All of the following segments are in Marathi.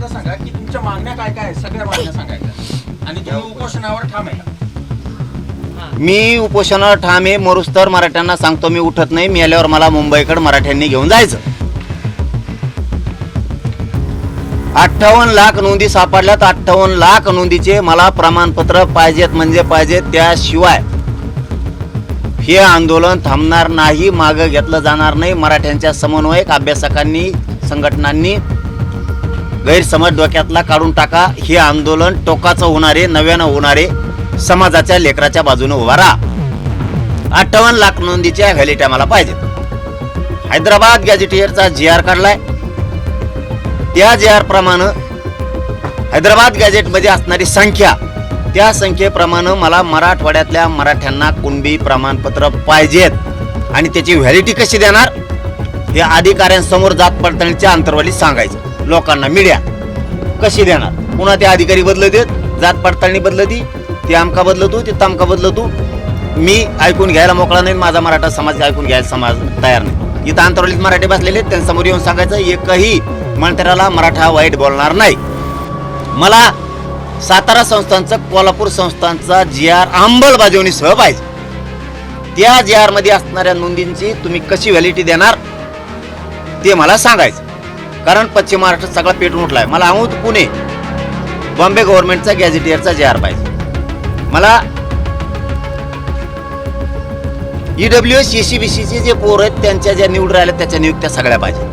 पहिल्यांदा सांगा की तुमच्या मागण्या काय काय आहेत, सगळ्या मागण्या सांगायच्या आणि तुम्ही उपोषणावर ठाम आहे का? मी उपोषणावर ठाम आहे. मरुस्तर मराठ्यांना सांगतो मी उठत नाही. मी आल्यावर मला मुंबईकडे मराठ्यांनी घेऊन जायचं. 58 लाख नोंदी सापडल्यात. 58 लाख नोंदीचे मला प्रमाणपत्र पाहिजेत म्हणजे पाहिजे. त्याशिवाय हे आंदोलन थांबणार नाही, मागं घेतलं जाणार नाही. मराठ्यांच्या समन्वयक अभ्यासकांनी, संघटनांनी गैरसमज डोक्यातला काढून टाका. हे आंदोलन टोकाचं होणारे, नव्यानं होणारे, समाजाच्या लेकराच्या बाजूने उभा राहा. 58 लाख नोंदीच्या व्हॅलिटी मला पाहिजेत. हैदराबाद गॅझेटियरचा GR काढलाय. त्या GR प्रमाणे हैदराबाद गॅझेटमध्ये असणारी संख्या, त्या संख्येप्रमाणे मला मराठवाड्यातल्या मराठ्यांना कुणबी प्रमाणपत्र पाहिजेत. आणि त्याची व्हॅलिटी कशी देणार हे अधिकाऱ्यांसमोर जात पडताळणीच्या अंतर्वालीत सांगायचं लोकांना. मीडिया कशी देणार? पुन्हा ते अधिकारी बदलत, जात पडताळणी बदलती, ते आमका बदलतो, ते तामका बदलतो. मी ऐकून घ्यायला मोकळा नाही. माझा मराठा समाज ऐकून घ्यायला समाज तयार नाही. इथं अंतर्वालीत मराठी बसलेले त्यांच्यासमोर येऊन सांगायचं एकही मंत्र्याला मराठा वाईट बोलणार नाही. मला सातारा संस्थांचा, कोल्हापूर संस्थांचा GR अंमलबजावणीसह पाहिजे. त्या GR मध्ये असणाऱ्या नोंदींची तुम्ही कशी व्हॅलिटी देणार ते मला सांगायचं. कारण पश्चिम महाराष्ट्रात सगळा पेटून उठलाय. मला आहोत पुणे बॉम्बे गव्हर्नमेंटचा गॅझेटियरचा GR पाहिजे. मला EWS CCBCचे जे पोर आहेत त्यांच्या ज्या निवड राहिल्या त्याच्या नियुक्त्या सगळ्या पाहिजे.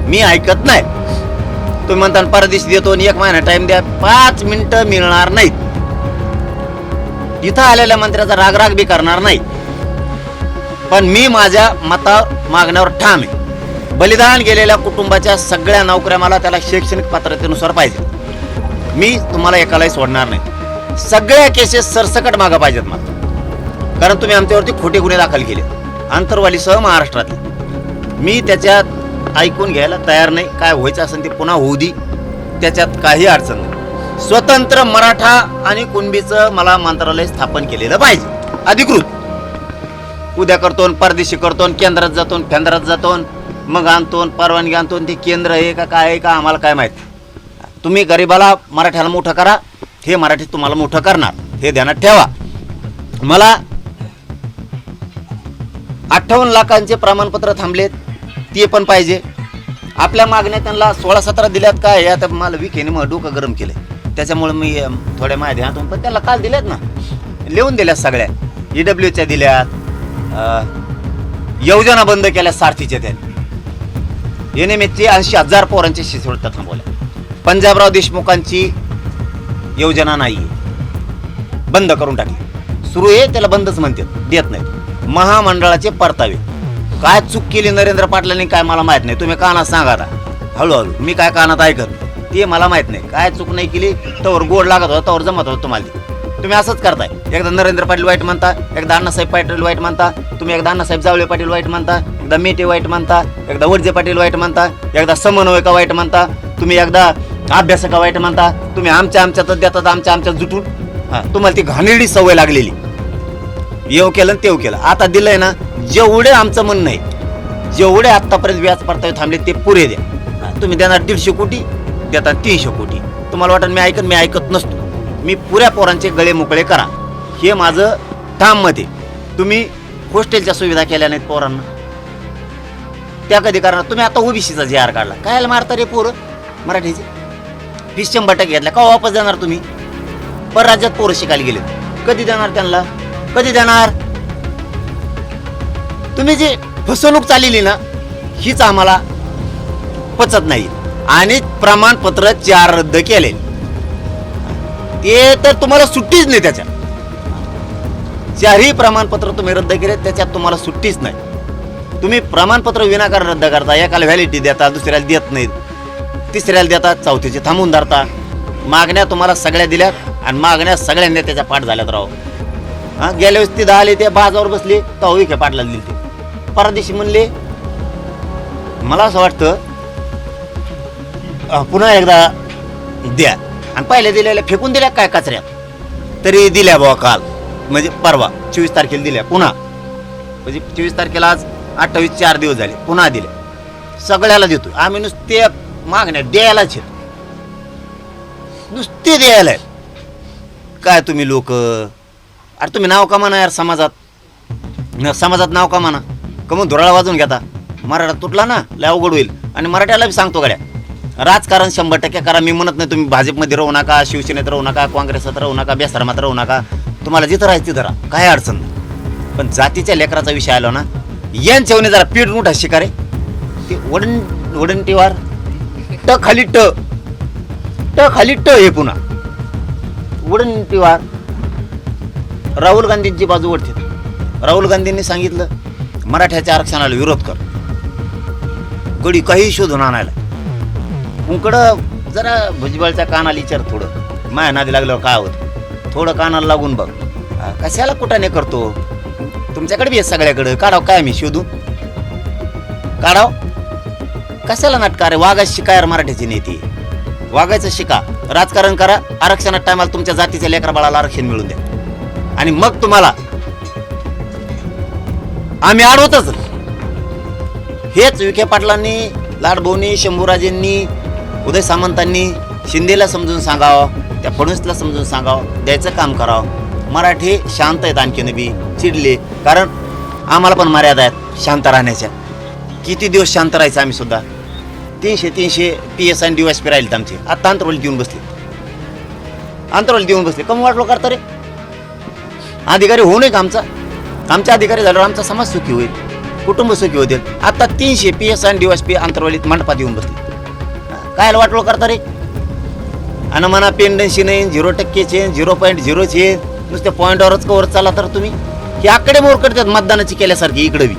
मी ऐकत नाही. तुम्ही म्हणता परदेश देतो आणि 1 महिना टाइम द्या. 5 मिनिटं मिळणार नाहीत. इथं आलेल्या मंत्र्याचा राग बी करणार नाही. पण मी माझ्या मतावर, मागण्यावर ठाम आहे. बलिदान गेलेल्या कुटुंबाच्या सगळ्या नोकऱ्या मला त्याला शैक्षणिक पात्रतेनुसार पाहिजे. मी तुम्हाला एकालाही सोडणार नाही. सगळ्या केसेस सरसकट मागं पाहिजेत मला. कारण तुम्ही आमच्यावरती खोटे गुन्हे दाखल केले आंतरवालीसह महाराष्ट्रातले. मी त्याच्यात ऐकून घ्यायला तयार नाही. काय व्हायचं असेल ते पुन्हा होऊ दे, त्याच्यात काही अडचण नाही. स्वतंत्र मराठा आणि कुणबीचं मला मंत्रालय स्थापन केलेलं पाहिजे अधिकृत. उद्या करतो, परदेशी करतो, केंद्रात जातो, फेंद्रात जातो, मग आणतो, परवानगी आणतो. ते केंद्र आहे का काय आहे का आम्हाला काय माहित. तुम्ही गरीबाला मराठ्याला मोठं करा, हे मराठी तुम्हाला मोठं करणार, हे ध्यानात ठेवा. मला 58 लाखांचे प्रमाणपत्र थांबलेत ते पण पाहिजे. आपल्या मागण्या त्यांना 16-17 दिल्यात काय आता मला विखेने मग डोकं गरम केलंय. त्याच्यामुळे मी थोड्या माहिती हातून पण त्याला काल दिल्यात ना, लिहून दिल्यात सगळ्या. EWSच्या दिल्यात, योजना बंद केल्या सारथीच्या. त्यांनी NMHची 80,000 पोरांची शिष्यवृत्त्या थांबवल्या. पंजाबराव देशमुखांची योजना नाही, बंद करून टाकली. सुरू आहे त्याला बंदच म्हणतात, देत नाहीत. महामंडळाचे परतावे काय चूक केली नरेंद्र पाटलांनी काय मला माहित नाही. तुम्ही कानात सांगा आता हळूहळू. मी काय कानात ऐकत ते मला माहित नाही. काय चूक नाही केली तवर गोड लागत होता, तवर जमत होतं तुम्हाला. तुम्ही असंच करताय. एकदा नरेंद्र पाटील वाईट म्हणता, एकदा अण्णासाहेब पाटील वाईट म्हणता, तुम्ही एकदा अण्णासाहेब जावळे पाटील वाईट म्हणता, एकदा मेटे वाईट म्हणता, एकदा वडजे पाटील वाईट म्हणता, एकदा समन्वयका वाईट म्हणता, तुम्ही एकदा अभ्यासका वाईट म्हणता. तुम्ही आमच्यातच देतात, आमच्यात जुटून. तुम्हाला ती घाणेरडी सवय लागलेली. येऊ केलं तेव केलं. आता दिलंय ना, जेवढे आमचं म्हणणं आहे, जेवढे आतापर्यंत व्याज परतावे थांबले ते पुरे द्या. तुम्ही देणार 150 कोटी, देतात 300 कोटी. तुम्हाला वाटत मी ऐकत नसतो. मी पुऱ्या पोरांचे गळे मोकळे करा, हे माझं ठाम मत आहे. तुम्ही हॉस्टेलच्या सुविधा केल्या नाहीत पोरांना, त्या कधी करणार? तुम्ही आता OBCचा GR काढला, काय मारता रे पोरं मराठीचे? फीस 100% घेतल्या का वापस देणार तुम्ही? परराज्यात पोरं शिकायला गेले, कधी देणार त्यांना? कधी देणार? तुम्ही जी फसवणूक चाललेली ना, हीच आम्हाला पचत नाही. आणि प्रमाणपत्र 4 रद्द केले ते तर तुम्हाला सुट्टीच नाही. त्याच्यात 4ही प्रमाणपत्र तुम्ही रद्द केले, त्याच्यात तुम्हाला सुट्टीच नाही. तुम्ही प्रमाणपत्र विनाकारण रद्द करता. एकाला व्हॅलिटी देता, दुसऱ्याला देत नाहीत, तिसऱ्याला देतात, चौथीचे थांबून धरता. मागण्या तुम्हाला सगळ्या दिल्यात आणि मागण्या सगळ्यांनी त्याच्या पाठ झाल्यात राव. गेल्या वेळेस ती 10 आले, ते बाजावर बसले तर विखे पाटला दिली. ते परदेशी म्हणले. मला असं वाटतं पुन्हा एकदा द्या. आणि पहिल्या दिलेल्या फेकून दिल्या काय कचऱ्यात, तरी दिल्या बुवा काल, म्हणजे परवा 24 तारखेला दिल्या पुन्हा. म्हणजे 24 तारखेला आज 28 4 दिवस झाले, पुन्हा दिले. सगळ्याला देतो आम्ही. नुसते मागण्या द्यायलाच आहेत, नुसते द्यायला आहेत. काय तुम्ही लोक, अरे तुम्ही नाव का म्हणा यार समाजात, समाजात नाव का म्हणा, कमून धुराळा वाजून घेता. मराठा तुटला ना लय अवघड होईल. आणि मराठ्याला बी सांगतो गड्या, राजकारण 100% करा. मी म्हणत नाही तुम्ही भाजपमध्ये राहू नका, शिवसेनेत राहू नका, काँग्रेसात राहू नका, बेसरमात राहू नका. तुम्हाला जिथं राहायचं तिथं राहा, काय अडचण नाही. पण जातीच्या लेकराचा विषय आलो ना, यांच्यावने जरा पीठ मोठा शिकारे. ते वडंटीवार ट खाली ट खाली ट हे पुन्हा वडंटीवार. राहुल गांधींची बाजू ओढते. राहुल गांधींनी सांगितलं मराठ्याच्या आरक्षणाला विरोध कर, गडी काही शोधून आणायला. उकडं जरा भुजबळच्या कानाला विचार, थोडं माया नादी लागल्यावर काय होतं, थोडं कानाला लागून बघ. कशाला कुठाने करतो, तुमच्याकडे बी आहे सगळ्याकडं. काढाव काय मी शोधू, काढाव कशाला नाटका रे. वागायचं शिकायर मराठ्याची नेती, वागायचं शिका, राजकारण करा. आरक्षणात टायमाला तुमच्या जातीच्या लेकरा बाळाला आरक्षण मिळून द्या, आणि मग तुम्हाला आम्ही अडवतच. हेच विखे पाटलांनी, लाडभाऊंनी, शंभूराजेंनी, उदय सामंतांनी शिंदेला समजून सांगावं, त्या फडणवीसला समजून सांगावं, द्यायचं काम करावं. मराठी शांत आहेत, आणखीन बी चिडले, कारण आम्हाला पण मर्यादा आहेत शांत राहण्याच्या. किती दिवस शांत राहायचं आम्ही सुद्धा. 300 PS आणि DYSP राहिले आमचे. आता अंतरवली देऊन बसले, अंतरवली देऊन बसले. कमी वाटलो करता रे, अधिकारी होऊ नये का आमचा. आमच्या अधिकारी झाल्यावर आमचा समाज सुखी होईल, कुटुंब सुखी होतील. आता 300 PS आणि DYSP अंतरवलीत मंडपात येऊन बसले. काय वाटलो करता रे. आणि म्हणा पेंडन्सी नाही, 0% चेंज, 0.0 चेंज, नुसत्या पॉईंटवरच कवर चाला तर तुम्ही. हे आकडे मोर करतात मतदानाची केल्यासारखी इकडे बी.